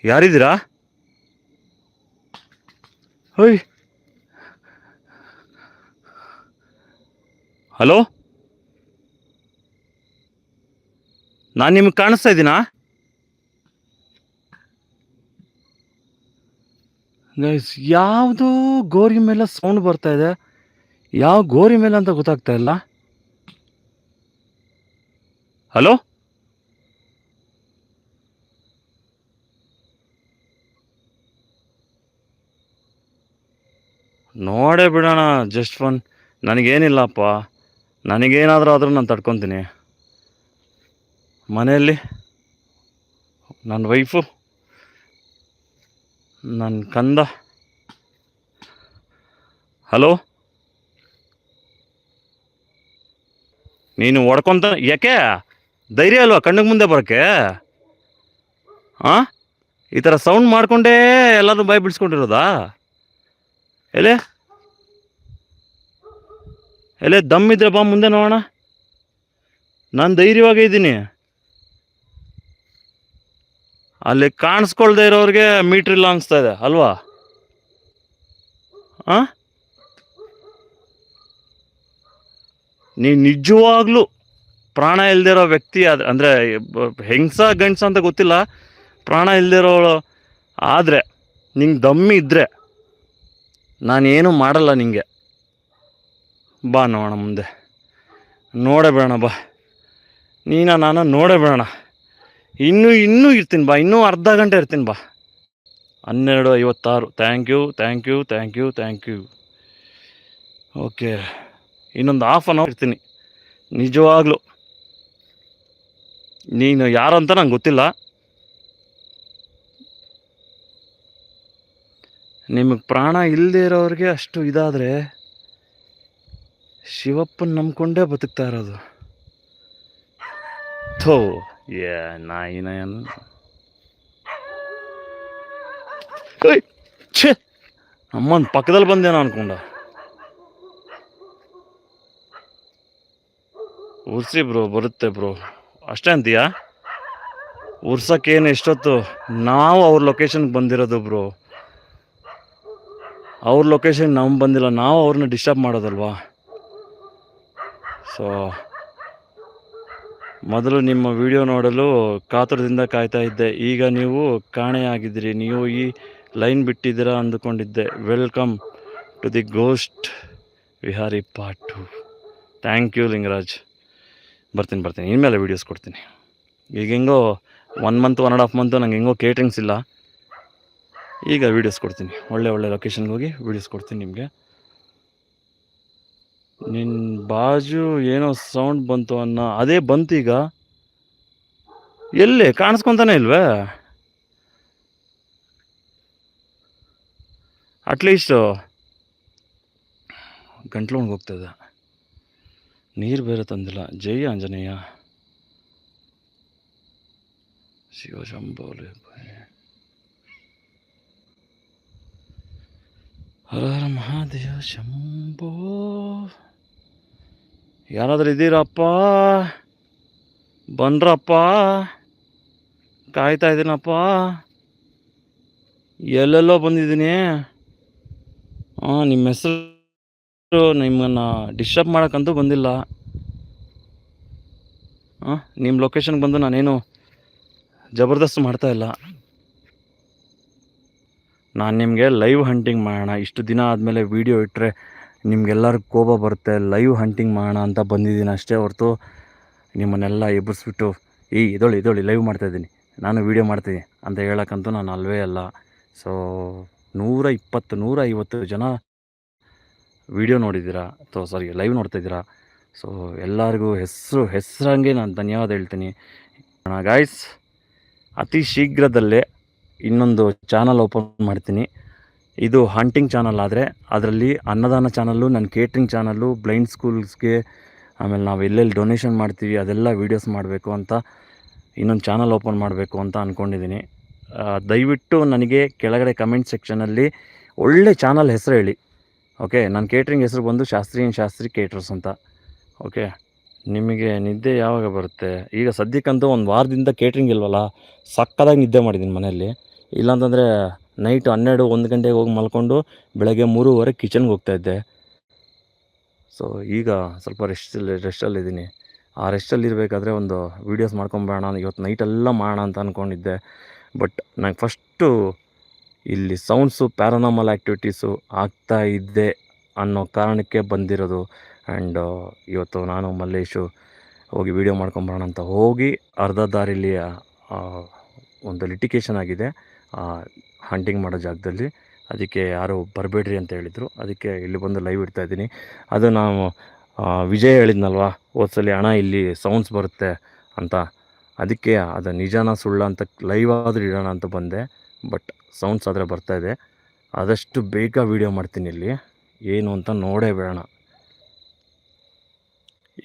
ಯಾರಿದ್ದೀರಾ? ಹೋಯ್, ಹಲೋ, ನಾನು ನಿಮ್ಗೆ ಕಾಣಿಸ್ತಾ ಇದ್ದೀನಾ? ಗೈಸ್, ಯಾವುದೋ ಗೋರಿ ಮೇಲೆ ಸೌಂಡ್ ಬರ್ತಾ ಇದೆ. ಯಾವ ಗೋರಿ ಮೇಲೆ ಅಂತ ಗೊತ್ತಾಗ್ತಾ ಇಲ್ಲ. ಹಲೋ, ನೋಡೇ ಬಿಡೋಣ, ಜಸ್ಟ್ ಫನ್. ನನಗೇನಿಲ್ಲಪ್ಪ, ನನಗೇನಾದರೂ ಆದರೂ ನಾನು ತಡ್ಕೊತೀನಿ. ಮನೆಯಲ್ಲಿ ನನ್ನ ವೈಫು, ನನ್ನ ಕಂದ. ಹಲೋ, ನೀನು ಹೊಡ್ಕೊತ ಯಾಕೆ? ಧೈರ್ಯ ಅಲ್ವಾ ಕಣ್ಣಿಗೆ ಮುಂದೆ ಬರೋಕ್ಕೆ? ಹಾಂ, ಈ ಥರ ಸೌಂಡ್ ಮಾಡಿಕೊಂಡೇ ಎಲ್ಲರೂ ಬಾಯಿ ಬಿಡಿಸ್ಕೊಂಡಿರೋದಾ? ಎಲೆ ದಮ್ಮಿದ್ರೆ ಬಾ ಮುಂದೆ ನೋಡೋಣ. ನಾನು ಧೈರ್ಯವಾಗೇ ಇದ್ದೀನಿ. ಅಲ್ಲಿ ಕಾಣಿಸ್ಕೊಳ್ದೆ ಇರೋರಿಗೆ ಮೀಟ್ರ್ ಇಲ್ಲ ಅನಿಸ್ತಾ ಇದೆ ಅಲ್ವಾ? ಹಾಂ, ನೀವು ನಿಜವಾಗ್ಲೂ ಪ್ರಾಣ ಇಲ್ದಿರೋ ವ್ಯಕ್ತಿ ಅಂದರೆ ಹೆಂಗಸ ಗಂಡಸ ಅಂತ ಗೊತ್ತಿಲ್ಲ, ಪ್ರಾಣ ಇಲ್ದಿರೋಳು ಆದರೆ ನಿಂಗೆ ದಮ್ಮಿ ಇದ್ದರೆ ನಾನೇನು ಮಾಡಲ್ಲ ನಿಂಗೆ. ಬಾ ನೋಡೋಣ ಮುಂದೆ, ನೋಡೇ ಬೇಡ ಬಾ, ನಾನು ನೋಡೇ ಬೇಡ. ಇನ್ನೂ ಇರ್ತೀನಿ ಬಾ, ಇನ್ನೂ ಅರ್ಧ ಗಂಟೆ ಇರ್ತೀನಿ ಬಾ. 12:56. Thank you. ಓಕೆ, ಇನ್ನೊಂದು ಹಾಫ್ ಆನ್ ಅವರ್ ಇರ್ತೀನಿ. ನಿಜವಾಗ್ಲೂ ನೀನು ಯಾರು ಅಂತ ನಂಗೆ ಗೊತ್ತಿಲ್ಲ. ನಿಮಗೆ ಪ್ರಾಣ ಇಲ್ಲದೆ ಇರೋರಿಗೆ ಅಷ್ಟು ಇದಾದರೆ ಶಿವಪ್ಪನ ನಂಬ್ಕೊಂಡೇ ಬದುಕ್ತಾ ಇರೋದು. ಥೋ ಏ ನಾಯಿ ನಯನ್ ಛೇ ಅಮ್ಮನ ಪಕ್ಕದಲ್ಲಿ ಬಂದೇನೋ ಅನ್ಕೊಂಡ. ಉರ್ಸಿ ಬ್ರೋ, ಬರುತ್ತೆ ಬ್ರೋ. ಅಷ್ಟೇ ಅಂತೀಯಾ? ಉರ್ಸಕ್ಕೇನು ಎಷ್ಟೊತ್ತು? ನಾವು ಅವ್ರ ಲೊಕೇಶನ್ಗೆ ಬಂದಿರೋದು ಬ್ರೋ. ಅವ್ರ ಲೊಕೇಶನ್ ನಮ್ಗೆ ಬಂದಿಲ್ಲ, ನಾವು ಅವ್ರನ್ನ ಡಿಸ್ಟರ್ಬ್ ಮಾಡೋದಲ್ವಾ. ಸೊ ಮೊದಲು ನಿಮ್ಮ ವಿಡಿಯೋ ನೋಡಲು ಕಾತುರದಿಂದ ಕಾಯ್ತಾ ಇದ್ದೆ. ಈಗ ನೀವು ಕಾಣೆಯಾಗಿದ್ದೀರಿ. ನೀವು ಈ ಲೈನ್ ಬಿಟ್ಟಿದ್ದೀರಾ ಅಂದುಕೊಂಡಿದ್ದೆ. Welcome to the ghost Vihari part 2. Thank you Lingaraj. ಬರ್ತೀನಿ ಇನ್ಮೇಲೆ ವೀಡಿಯೋಸ್ ಕೊಡ್ತೀನಿ. ಈಗ ಹೆಂಗೋ 1 ಮಂತ್ 1.5 ಮಂತು ನಂಗೆ ಹೆಂಗೋ ಕೇಟ್ರಿಂಗ್ಸ್ ಇಲ್ಲ. ಈಗ ವೀಡಿಯೋಸ್ ಕೊಡ್ತೀನಿ, ಒಳ್ಳೆ ಲೊಕೇಶನ್ಗೆ ಹೋಗಿ ವೀಡಿಯೋಸ್ ಕೊಡ್ತೀನಿ ನಿಮಗೆ. ನಿನ್ನ ಬಾಜು ಏನೋ ಸೌಂಡ್ ಬಂತು ಅದೇ ಬಂತು. ಈಗ ಎಲ್ಲಿ ಕಾಣಿಸ್ಕೊತಾನೆ ಇಲ್ವೇ? ಅಟ್ಲೀಸ್ಟ್ ಗಂಟ್ಲು ಹೋಗ್ತದೆ. ನೀರು ಬೇರೆ ತಂದಿಲ್ಲ. ಜೈ ಆಂಜನೇಯ ಶಿವ ಶಂಭೋಲೆ ಹರ ಹರ ಮಹಾದೇವ ಶಂಭೋ. ಯಾರಾದ್ರೂ ಇದ್ದೀರಪ್ಪ? ಬನ್ರಪ್ಪ, ಕಾಯ್ತಾ ಇದ್ದೀನಪ್ಪ. ಎಲ್ಲೆಲ್ಲೋ ಬಂದಿದ್ದೀನಿ. ನಿಮ್ಮ ಹೆಸರು ನಿಮ್ಮನ್ನು ಡಿಸ್ಟರ್ಬ್ ಮಾಡೋಕ್ಕಂತೂ ಬಂದಿಲ್ಲ. ನಿಮ್ಮ ಲೊಕೇಶನ್ಗೆ ಬಂದು ನಾನೇನು ಜಬರ್ದಸ್ತ್ ಮಾಡ್ತಾ ಇಲ್ಲ. ನಾನು ನಿಮಗೆ ಲೈವ್ ಹಂಟಿಂಗ್ ಮಾಡೋಣ, ಇಷ್ಟು ದಿನ ಆದಮೇಲೆ ವೀಡಿಯೋ ಇಟ್ಟರೆ ನಿಮಗೆಲ್ಲರಿಗೂ ಕೋಪ ಬರುತ್ತೆ, ಲೈವ್ ಹಂಟಿಂಗ್ ಮಾಡೋಣ ಅಂತ ಬಂದಿದ್ದೀನಿ ಅಷ್ಟೇ ಹೊರತು ನಿಮ್ಮನ್ನೆಲ್ಲ ಎಬ್ಬರಿಸ್ಬಿಟ್ಟು ಇದೊಳಿ ಲೈವ್ ಮಾಡ್ತಾಯಿದ್ದೀನಿ, ನಾನು ವೀಡಿಯೋ ಮಾಡ್ತೀನಿ ಅಂತ ಹೇಳೋಕ್ಕಂತೂ ನಾನು ಅಲ್ವೇ ಅಲ್ಲ. ಸೊ 120-150 ಜನ ವೀಡಿಯೋ ನೋಡಿದ್ದೀರಾ, ಲೈವ್ ನೋಡ್ತಾಯಿದ್ದೀರಾ. ಸೊ ಎಲ್ಲರಿಗೂ ಹೆಸರಂಗೆ ನಾನು ಧನ್ಯವಾದ ಹೇಳ್ತೀನಿ. ಗಾಯ್ಸ್, ಅತಿ ಶೀಘ್ರದಲ್ಲೇ ಇನ್ನೊಂದು ಚಾನಲ್ ಓಪನ್ ಮಾಡ್ತೀನಿ. ಇದು ಹಂಟಿಂಗ್ ಚಾನಲ್ ಆದರೆ ಅದರಲ್ಲಿ ಅನ್ನದಾನ ಚಾನಲ್ಲು, ನನ್ನ ಕೇಟ್ರಿಂಗ್ ಚಾನಲ್ಲು, ಬ್ಲೈಂಡ್ ಸ್ಕೂಲ್ಸ್ಗೆ, ಆಮೇಲೆ ನಾವು ಎಲ್ಲೆಲ್ಲಿ ಡೊನೇಷನ್ ಮಾಡ್ತೀವಿ ಅದೆಲ್ಲ ವೀಡಿಯೋಸ್ ಮಾಡಬೇಕು ಅಂತ ಇನ್ನೊಂದು ಚಾನಲ್ ಓಪನ್ ಮಾಡಬೇಕು ಅಂತ ಅಂದ್ಕೊಂಡಿದ್ದೀನಿ. ದಯವಿಟ್ಟು ನನಗೆ ಕೆಳಗಡೆ ಕಮೆಂಟ್ ಸೆಕ್ಷನಲ್ಲಿ ಒಳ್ಳೆ ಚಾನಲ್ ಹೆಸರು ಹೇಳಿ. ಓಕೆ, ನನ್ನ ಕೇಟ್ರಿಂಗ್ ಹೆಸರು ಬಂದು ಶಾಸ್ತ್ರಿ ಕೇಟ್ರರ್ಸ್ ಅಂತ. ಓಕೆ, ನಿಮಗೆ ನಿದ್ದೆ ಯಾವಾಗ ಬರುತ್ತೆ? ಈಗ ಸದ್ಯಕ್ಕಂತೂ 1 ವಾರದಿಂದ ಕೇಟ್ರಿಂಗ್ ಇಲ್ವಲ್ಲ, ಸಕ್ಕದಾಗಿ ನಿದ್ದೆ ಮಾಡಿದ್ದೀನಿ ಮನೆಯಲ್ಲಿ. ಇಲ್ಲಾಂತಂದರೆ ನೈಟ್ 12-1 ಗಂಟೆಗೆ ಹೋಗಿ ಮಲ್ಕೊಂಡು ಬೆಳಗ್ಗೆ 3:30 ಕಿಚನ್ಗೆ ಹೋಗ್ತಾಯಿದ್ದೆ. ಸೊ ಈಗ ಸ್ವಲ್ಪ ರೆಸ್ಟಲ್ಲಿದ್ದೀನಿ. ಆ ರೆಸ್ಟಲ್ಲಿರಬೇಕಾದ್ರೆ ಒಂದು ವೀಡಿಯೋಸ್ ಮಾಡ್ಕೊಂಬೇಡ, ಇವತ್ತು ನೈಟೆಲ್ಲ ಮಾಡೋಣ ಅಂತ ಅಂದ್ಕೊಂಡಿದ್ದೆ. ಬಟ್ ನಂಗೆ ಫಸ್ಟು ಇಲ್ಲಿ ಸೌಂಡ್ಸು, ಪ್ಯಾರಾನಾರ್ಮಲ್ ಆ್ಯಕ್ಟಿವಿಟೀಸು ಆಗ್ತಾ ಇದ್ದೆ ಅನ್ನೋ ಕಾರಣಕ್ಕೆ ಬಂದಿರೋದು. ಆ್ಯಂಡ್ ಇವತ್ತು ನಾನು ಮಲ್ಲೇಶು ಹೋಗಿ ವೀಡಿಯೋ ಮಾಡ್ಕೊಂಬರೋಣ ಅಂತ ಹೋಗಿ ಅರ್ಧ ದಾರಿಲಿ ಒಂದು ಲಿಟಿಗೇಷನ್ ಆಗಿದೆ ಹಂಟಿಂಗ್ ಮಾಡೋ ಜಾಗದಲ್ಲಿ. ಅದಕ್ಕೆ ಯಾರು ಬರಬೇಡ್ರಿ ಅಂತ ಹೇಳಿದರು. ಅದಕ್ಕೆ ಇಲ್ಲಿ ಬಂದು ಲೈವ್ ಇಡ್ತಾಯಿದ್ದೀನಿ. ಅದು ನಾವು ವಿಜಯ್ ಹೇಳಿದ್ನಲ್ವ ಹೋದ್ಸಲಿ, ಹಣ ಇಲ್ಲಿ ಸೌಂಡ್ಸ್ ಬರುತ್ತೆ ಅಂತ. ಅದಕ್ಕೆ ಅದು ನಿಜಾನ ಸುಳ್ಳ ಅಂತ ಲೈವ್ ಆದರೂ ಇಡೋಣ ಅಂತ ಬಂದೆ. ಬಟ್ ಸೌಂಡ್ಸ್ ಆದರೆ ಬರ್ತಾಯಿದೆ. ಆದಷ್ಟು ಬೇಗ ವೀಡಿಯೋ ಮಾಡ್ತೀನಿ. ಇಲ್ಲಿ ಏನು ಅಂತ ನೋಡೇ ಬೇಡ.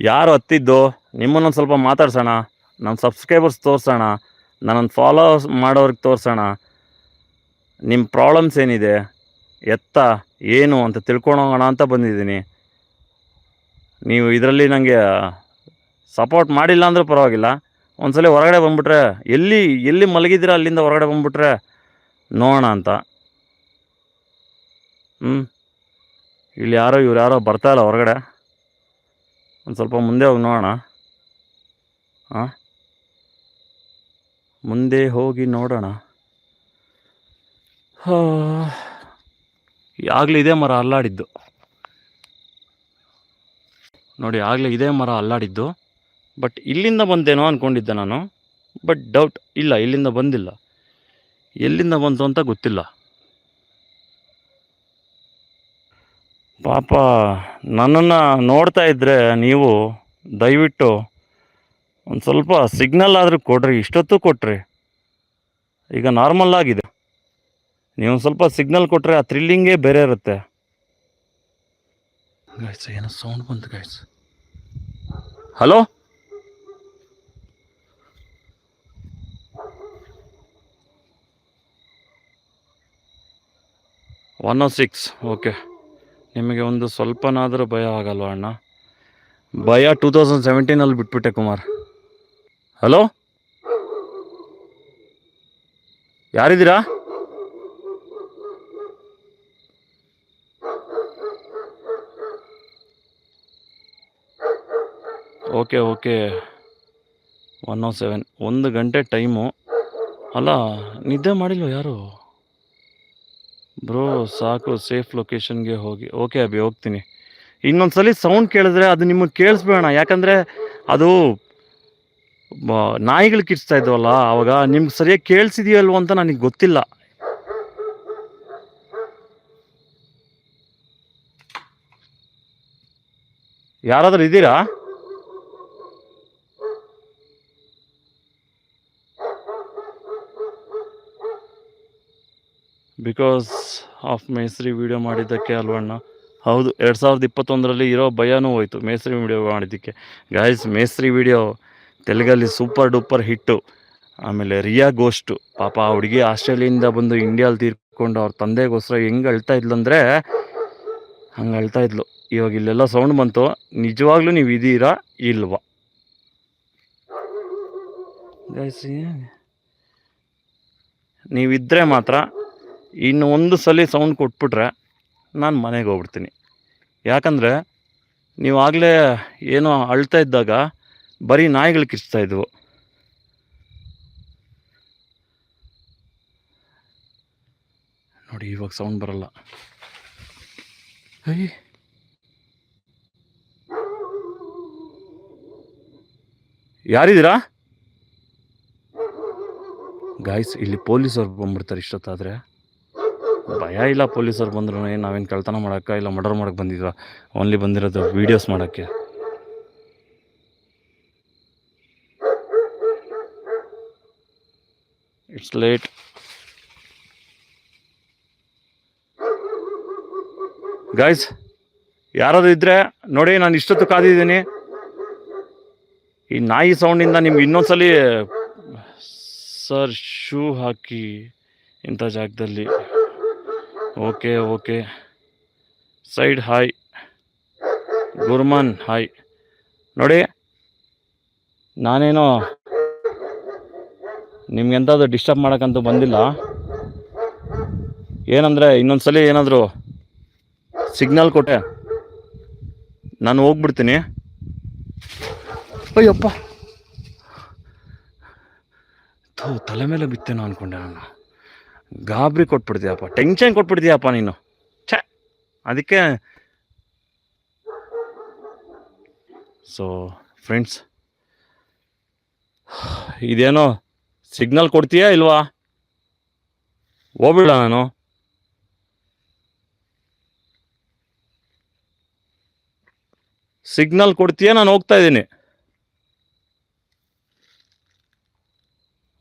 ಯಾರು ಹತ್ತಿದ್ದು ನಿಮ್ಮನ್ನೊಂದು ಸ್ವಲ್ಪ ಮಾತಾಡ್ಸೋಣ, ನಮ್ಮ ಸಬ್ಸ್ಕ್ರೈಬರ್ಸ್ ತೋರಿಸೋಣ, ನನ್ನನ್ನು ಫಾಲೋ ಮಾಡೋರಿಗೆ ತೋರಿಸೋಣ. ನಿಮ್ಮ ಪ್ರಾಬ್ಲಮ್ಸ್ ಏನಿದೆ ಏನು ಅಂತ ತಿಳ್ಕೊಳೋಣ ಅಂತ ಬಂದಿದ್ದೀನಿ. ನೀವು ಇದರಲ್ಲಿ ನನಗೆ ಸಪೋರ್ಟ್ ಮಾಡಿಲ್ಲ ಅಂದರೂ ಪರವಾಗಿಲ್ಲ, ಒಂದ್ಸಲ ಹೊರಗಡೆ ಬಂದುಬಿಟ್ರೆ, ಎಲ್ಲಿ ಮಲಗಿದ್ದೀರಾ ಅಲ್ಲಿಂದ ಹೊರಗಡೆ ಬಂದುಬಿಟ್ರೆ ನೋಡೋಣ ಅಂತ. ಇಲ್ಲಿ ಇವ್ರು ಯಾರೋ ಬರ್ತಾಯಿಲ್ಲ ಹೊರಗಡೆ. ಒಂದು ಸ್ವಲ್ಪ ಮುಂದೆ ಹೋಗಿ ನೋಡೋಣ. ಮುಂದೆ ಹೋಗಿ ನೋಡೋಣ. ಆಗಲೇ ಇದೇ ಮರ ಅಲ್ಲಾಡಿದ್ದು ನೋಡಿ, ಆಗಲೇ ಇದೇ ಮರ ಅಲ್ಲಾಡಿದ್ದು. ಬಟ್ ಇಲ್ಲಿಂದ ಬಂದೇನೋ ಅಂದ್ಕೊಂಡಿದ್ದೆ ನಾನು. ಬಟ್ ಡೌಟ್, ಇಲ್ಲ, ಇಲ್ಲಿಂದ ಬಂದಿಲ್ಲ. ಎಲ್ಲಿಂದ ಬಂತು ಅಂತ ಗೊತ್ತಿಲ್ಲ. ಪಾಪ ನನ್ನನ್ನು ನೋಡ್ತಾ ಇದ್ದರೆ ನೀವು ದಯವಿಟ್ಟು ಒಂದು ಸ್ವಲ್ಪ ಸಿಗ್ನಲ್ ಆದರೂ ಕೊಡ್ರಿ. ಇಷ್ಟೊತ್ತು ಕೊಟ್ರಿ, ಈಗ ನಾರ್ಮಲ್ ಆಗಿದೆ. ನೀವು ಸ್ವಲ್ಪ ಸಿಗ್ನಲ್ ಕೊಟ್ಟರೆ ಆ ಥ್ರಿಲ್ಲಿಂಗೇ ಬೇರೆ ಇರುತ್ತೆ. ಗಾಯ್ಸ್, ಏನೋ ಸೌಂಡ್ ಬಂತು ಗಾಯ್ಸ್. ಹಲೋ, 106. ಓಕೆ, ನಿಮಗೆ ಒಂದು ಸ್ವಲ್ಪನಾದರೂ ಭಯ ಆಗಲ್ವಾ ಅಣ್ಣ? ಭಯ 2017 ಬಿಟ್ಬಿಟ್ಟೆ ಕುಮಾರ್. ಹಲೋ, ಯಾರಿದ್ದೀರಾ? ಓಕೆ 107. 1 ಗಂಟೆ ಟೈಮು. ಅಲ್ಲ, ನಿದ್ದೆ ಮಾಡಿಲ್ವ ಯಾರು? ಬ್ರೋ ಸಾಕು, ಸೇಫ್ ಲೊಕೇಶನ್ಗೆ ಹೋಗಿ. ಓಕೆ ಅಭಿ, ಹೋಗ್ತೀನಿ. ಇನ್ನೊಂದ್ಸಲಿ ಸೌಂಡ್ ಕೇಳಿದ್ರೆ ಅದು ನಿಮಗೆ ಕೇಳಿಸ್ಬೇಡ, ಯಾಕಂದರೆ ಅದು ನಾಯಿಗಳು ಕಿರ್ಚ್ತಾ ಇದ್ವಲ್ಲ ಅವಾಗ, ನಿಮ್ಗೆ ಸರಿಯಾಗಿ ಕೇಳಿಸಿದೆಯಲ್ವ ಅಂತ ನನಗೆ ಗೊತ್ತಿಲ್ಲ. ಯಾರಾದರೂ ಇದ್ದೀರಾ? ಬಿಕಾಸ್ ಆಫ್ ಮೇಸ್ತ್ರಿ ವಿಡಿಯೋ ಮಾಡಿದ್ದಕ್ಕೆ ಅಲ್ವಣ್ಣ? ಹೌದು, 2021ರಲ್ಲಿ ಇರೋ ಭಯನೂ ಹೋಯ್ತು ಮೇಸ್ತ್ರಿ ವಿಡಿಯೋ ಮಾಡಿದ್ದಕ್ಕೆ. ಗಾಯ್ಸ್, ಮೇಸ್ತ್ರಿ ವಿಡಿಯೋ ತೆಲುಗಲ್ಲಿ ಸೂಪರ್ ಡೂಪರ್ ಹಿಟ್ಟು. ಆಮೇಲೆ ರಿಯಾ ಗೋಸ್ಟು, ಪಾಪ ಆ ಹುಡುಗಿ ಆಸ್ಟ್ರೇಲಿಯಿಂದ ಬಂದು ಇಂಡಿಯಾದಲ್ಲಿ ತೀರ್ಕೊಂಡು ಅವ್ರ ತಂದೆಗೋಸ್ಕರ ಹೆಂಗೆ ಅಳ್ತಾ ಇದ್ಲು ಅಂದರೆ ಹಂಗೆ ಅಳ್ತಾ ಇದ್ಲು. ಇವಾಗ ಇಲ್ಲೆಲ್ಲ ಸೌಂಡ್ ಬಂತು, ನಿಜವಾಗ್ಲೂ ನೀವು ಇದೀರಾ ಇಲ್ವಾ ಗೈಸ್? ನೀವಿದ್ದರೆ ಮಾತ್ರ ಇನ್ನು ಒಂದು ಸಲ ಸೌಂಡ್ ಕೊಟ್ಬಿಟ್ರೆ ನಾನು ಮನೆಗೆ ಹೋಗ್ಬಿಡ್ತೀನಿ. ಯಾಕಂದರೆ ನೀವು ಆಗಲೇ ಏನೋ ಅಳ್ತಾ ಇದ್ದಾಗ ಬರೀ ನಾಯಿಗಳು ಕಿರ್ಚ್ತಾ ಇದ್ವು. ನೋಡಿ, ಇವಾಗ ಸೌಂಡ್ ಬರಲ್ಲ. ಯಾರಿದ್ದೀರಾ ಗಾಯ್ಸ್? ಇಲ್ಲಿ ಪೊಲೀಸವ್ರು ಬಂದ್ಬಿಡ್ತಾರೆ ಇಷ್ಟೊತ್ತಾದರೆ. ಭಯ ಇಲ್ಲ, ಪೊಲೀಸರು ಬಂದ್ರು ನಾವೇನು ಕಳ್ತನ ಮಾಡೋಕ್ಕೆ ಇಲ್ಲ ಮರ್ಡರ್ ಮಾಡೋಕ್ಕೆ ಬಂದಿದ್ವಾ? ಓನ್ಲಿ ಬಂದಿರೋದು ವೀಡಿಯೋಸ್ ಮಾಡೋಕ್ಕೆ. It's late. ಗಾಯ್ಸ್, ಯಾರಾದರೂ ಇದ್ದರೆ ನೋಡಿ, ನಾನು ಇಷ್ಟೊತ್ತು ಕಾದಿದ್ದೀನಿ. ಈ ನಾಯಿ ಸೌಂಡಿಂದ ನಿಮ್ಗೆ ಇನ್ನೊಂದ್ಸಲಿ ಸರ್ ಶೂ ಹಾಕಿ ಇಂಥ ಜಾಗದಲ್ಲಿ. Okay side hi. Gurman hi. ನೋಡಿ, ನಾನೇನೋ ನಿಮ್ಗೆಂತಾದ್ರು ಡಿಸ್ಟರ್ಬ್ ಮಾಡೋಕ್ಕಂತೂ ಬಂದಿಲ್ಲ. ಏನಂದರೆ ಇನ್ನೊಂದ್ಸಲಿ ಏನಾದರೂ ಸಿಗ್ನಲ್ ಕೊಟ್ಟೆ ನಾನು ಹೋಗ್ಬಿಡ್ತೀನಿ. ಅಯ್ಯಪ್ಪ, ತಲೆ ಮೇಲೆ ಬಿತ್ತೇನೋ ಅಂದ್ಕೊಂಡೆ ನಾನು. ಗಾಬರಿ ಕೊಟ್ಬಿಡ್ತೀಯಪ್ಪ, ಟೆನ್ಷನ್ ಕೊಟ್ಬಿಡ್ತೀಯಪ್ಪ ನೀನು. ಛೇ, ಅದಕ್ಕೆ. ಸೊ ಫ್ರೆಂಡ್ಸ್, ಇದೇನೋ ಸಿಗ್ನಲ್ ಕೊಡ್ತೀಯಾ ಇಲ್ವಾ? ಹೋಗ್ಬಿಡ ನಾನು. ಸಿಗ್ನಲ್ ಕೊಡ್ತೀಯಾ? ನಾನು ಹೋಗ್ತಾ ಇದ್ದೀನಿ.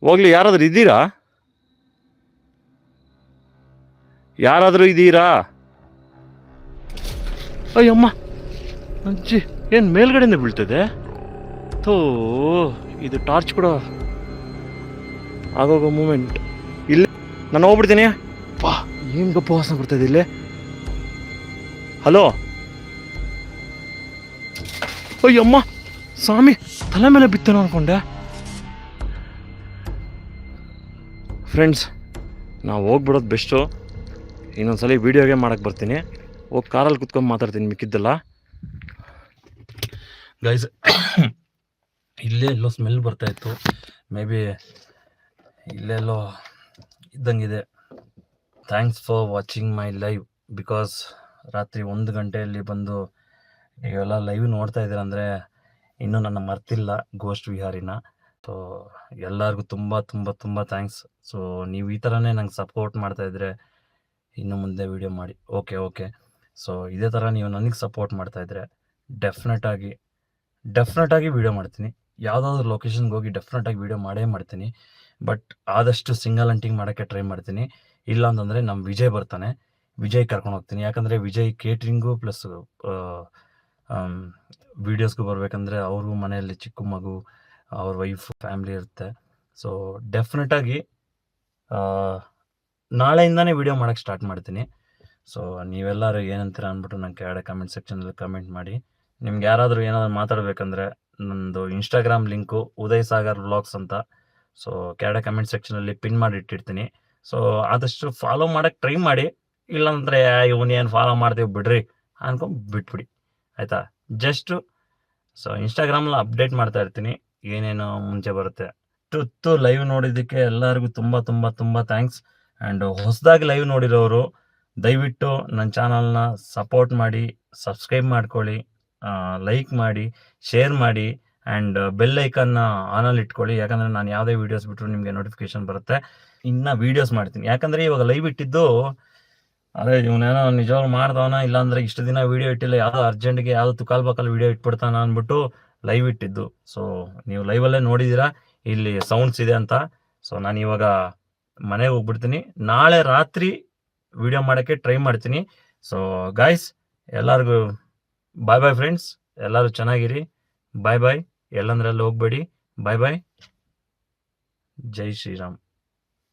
ಹೋಗ್ಲಿ, ಯಾರಾದರೂ ಇದ್ದೀರಾ? ಅಯ್ಯಮ್ಮ, ಅಜ್ಜಿ ಏನು ಮೇಲ್ಗಡೆಯಿಂದ ಬೀಳ್ತದೆ? ಥೋ, ಇದು ಟಾರ್ಚ್ ಕೂಡ ಆಗೋಗೋ ಮೂಮೆಂಟ್. ಇಲ್ಲಿ ನಾನು ಹೋಗ್ಬಿಡ್ತೀನಿ. ಪಾ, ಏನು ಗಪ್ಪ ವಾಸನೆ ಬರ್ತದೆ ಇಲ್ಲಿ. ಹಲೋ, ಅಯ್ಯಮ್ಮ ಸ್ವಾಮಿ, ತಲೆ ಮೇಲೆ ಬಿತ್ತೇನೋ ಅಂದ್ಕೊಂಡೆ. ಫ್ರೆಂಡ್ಸ್, ನಾವು ಹೋಗ್ಬಿಡೋದು ಬೆಸ್ಟು. ಇನ್ನೊಂದ್ಸಲ ವೀಡಿಯೋಗೆ ಮಾಡೋಕ್ಕೆ ಬರ್ತೀನಿ. ಹೋಗಿ ಕಾರಲ್ಲಿ ಕುತ್ಕೊಂಡು ಮಾತಾಡ್ತೀನಿ ಮಿಕ್ಕಿದ್ದೆಲ್ಲ. ಗೈಸ್, ಇಲ್ಲೇ ಎಲ್ಲೋ ಸ್ಮೆಲ್ ಬರ್ತಾಯಿತ್ತು. ಮೇ ಬಿ ಇಲ್ಲೆಲ್ಲೋ ಇದ್ದಂಗಿದೆ. Thanks for watching my live. Because ರಾತ್ರಿ 1 ಗಂಟೆಯಲ್ಲಿ ಬಂದು ನೀವೆಲ್ಲ ಲೈವ್ ನೋಡ್ತಾ ಇದ್ದೀರ ಅಂದರೆ ಇನ್ನೂ ನನ್ನ ಮರ್ತಿಲ್ಲ ಗೋಸ್ಟ್ ವಿಹಾರಿನ. ಸೊ ಎಲ್ಲರಿಗೂ ತುಂಬ ತುಂಬ ತುಂಬ ಥ್ಯಾಂಕ್ಸ್. ಸೊ ನೀವು ಈ ಥರನೇ ನಂಗೆ ಸಪೋರ್ಟ್ ಮಾಡ್ತಾಯಿದ್ರೆ ಇನ್ನು ಮುಂದೆ ವೀಡಿಯೋ ಮಾಡಿ. ಓಕೆ. ಸೊ ಇದೇ ಥರ ನೀವು ನನಗೆ ಸಪೋರ್ಟ್ ಮಾಡ್ತಾಯಿದ್ರೆ ಡೆಫಿನೆಟಾಗಿ ವೀಡಿಯೋ ಮಾಡ್ತೀನಿ. ಯಾವುದಾದ್ರೂ ಲೊಕೇಶನ್ಗೆ ಹೋಗಿ ಡೆಫಿನೆಟಾಗಿ ವೀಡಿಯೋ ಮಾಡೇ ಮಾಡ್ತೀನಿ. ಬಟ್ ಆದಷ್ಟು ಸಿಂಗಲ್ ಹಂಟಿಂಗ್ ಮಾಡೋಕ್ಕೆ ಟ್ರೈ ಮಾಡ್ತೀನಿ. ಇಲ್ಲ ಅಂತಂದರೆ ನಮ್ಮ ವಿಜಯ್ ಬರ್ತಾನೆ, ವಿಜಯ್ ಕರ್ಕೊಂಡು ಹೋಗ್ತೀನಿ. ಯಾಕಂದರೆ ವಿಜಯ್ ಕೇಟ್ರಿಂಗು ಪ್ಲಸ್ ವೀಡಿಯೋಸ್ಗೂ ಬರಬೇಕಂದ್ರೆ ಅವ್ರಿಗೂ ಮನೆಯಲ್ಲಿ ಚಿಕ್ಕ ಮಗು, ಅವ್ರ ವೈಫು, ಫ್ಯಾಮ್ಲಿ ಇರುತ್ತೆ. ಸೊ ಡೆಫಿನೆಟಾಗಿ ನಾಳೆಯಿಂದನೇ ವೀಡಿಯೋ ಮಾಡೋಕ್ಕೆ ಸ್ಟಾರ್ಟ್ ಮಾಡ್ತೀನಿ. ಸೊ ನೀವೆಲ್ಲರೂ ಏನಂತೀರ ಅಂದ್ಬಿಟ್ಟು ನಂಗೆ ಕೆಳಗಡೆ ಕಮೆಂಟ್ ಸೆಕ್ಷನಲ್ಲಿ ಕಮೆಂಟ್ ಮಾಡಿ. ನಿಮ್ಗೆ ಯಾರಾದರೂ ಏನಾದರೂ ಮಾತಾಡಬೇಕಂದ್ರೆ ನಂದು Instagram link Uday Sagar vlogs ಅಂತ. ಸೊ ಕೆಳಗಡೆ ಕಮೆಂಟ್ ಸೆಕ್ಷನಲ್ಲಿ ಪಿನ್ ಮಾಡಿ ಇಟ್ಟಿರ್ತೀನಿ. ಸೊ ಆದಷ್ಟು ಫಾಲೋ ಮಾಡೋಕ್ಕೆ ಟ್ರೈ ಮಾಡಿ. ಇಲ್ಲಾಂದರೆ ಇವನೇನು ಫಾಲೋ ಮಾಡ್ತೀವಿ ಬಿಡ್ರಿ ಅನ್ಕೊಂಡು ಬಿಟ್ಬಿಡಿ, ಆಯಿತಾ. ಜಸ್ಟು ಸೊ ಇನ್ಸ್ಟಾಗ್ರಾಮಲ್ಲಿ ಅಪ್ಡೇಟ್ ಮಾಡ್ತಾ ಇರ್ತೀನಿ, ಏನೇನು ಮುಂಚೆ ಬರುತ್ತೆ. ಇಷ್ಟೊತ್ತು ಲೈವ್ ನೋಡಿದ್ದಕ್ಕೆ ಎಲ್ಲರಿಗೂ ತುಂಬ ತುಂಬ ತುಂಬ ಥ್ಯಾಂಕ್ಸ್. ಆ್ಯಂಡ್ ಹೊಸದಾಗಿ ಲೈವ್ ನೋಡಿರೋರು ದಯವಿಟ್ಟು ನನ್ನ ಚಾನಲ್ನ ಸಪೋರ್ಟ್ ಮಾಡಿ, ಸಬ್ಸ್ಕ್ರೈಬ್ ಮಾಡ್ಕೊಳ್ಳಿ, ಲೈಕ್ ಮಾಡಿ, ಶೇರ್ ಮಾಡಿ, ಆ್ಯಂಡ್ ಬೆಲ್ ಐಕನ್ನ ಆನಲ್ಲಿ ಇಟ್ಕೊಳ್ಳಿ. ಯಾಕಂದರೆ ನಾನು ಯಾವುದೇ ವೀಡಿಯೋಸ್ ಬಿಟ್ಟರು ನಿಮಗೆ ನೋಟಿಫಿಕೇಶನ್ ಬರುತ್ತೆ. ಇನ್ನು ವೀಡಿಯೋಸ್ ಮಾಡ್ತೀನಿ, ಯಾಕಂದರೆ ಇವಾಗ ಲೈವ್ ಇಟ್ಟಿದ್ದು ಅದೇ ಇವನೇನೋ ನಿಜವಾಗ್ಲೂ ಮಾಡ್ದವನ, ಇಲ್ಲಾಂದರೆ ಇಷ್ಟು ದಿನ ವೀಡಿಯೋ ಇಟ್ಟಿಲ್ಲ, ಯಾವುದೋ ಅರ್ಜೆಂಟ್ಗೆ ಯಾವುದೋ ತುಕಾಲ್ಬಾಕಲ್ಲಿ ವೀಡಿಯೋ ಇಟ್ಬಿಡ್ತಾನ ಅಂದ್ಬಿಟ್ಟು ಲೈವ್ ಇಟ್ಟಿದ್ದು. ಸೊ ನೀವು ಲೈವಲ್ಲೇ ನೋಡಿದ್ದೀರಾ ಇಲ್ಲಿ ಸೌಂಡ್ಸ್ ಇದೆ ಅಂತ. ಸೊ ನಾನು ಇವಾಗ ಮನೆಗೆ ಹೋಗ್ಬಿಡ್ತೀನಿ, ನಾಳೆ ರಾತ್ರಿ ವಿಡಿಯೋ ಮಾಡೋಕ್ಕೆ ಟ್ರೈ ಮಾಡ್ತೀನಿ. ಸೊ ಗಾಯ್ಸ್ ಎಲ್ಲರಿಗೂ ಬಾಯ್ ಬಾಯ್ ಫ್ರೆಂಡ್ಸ್, ಎಲ್ಲರೂ ಚೆನ್ನಾಗಿರಿ, ಬಾಯ್ ಬಾಯ್. ಎಲ್ಲಂದ್ರಲ್ಲಿ ಹೋಗ್ಬೇಡಿ, ಬಾಯ್ ಬಾಯ್, ಜೈ ಶ್ರೀರಾಮ್.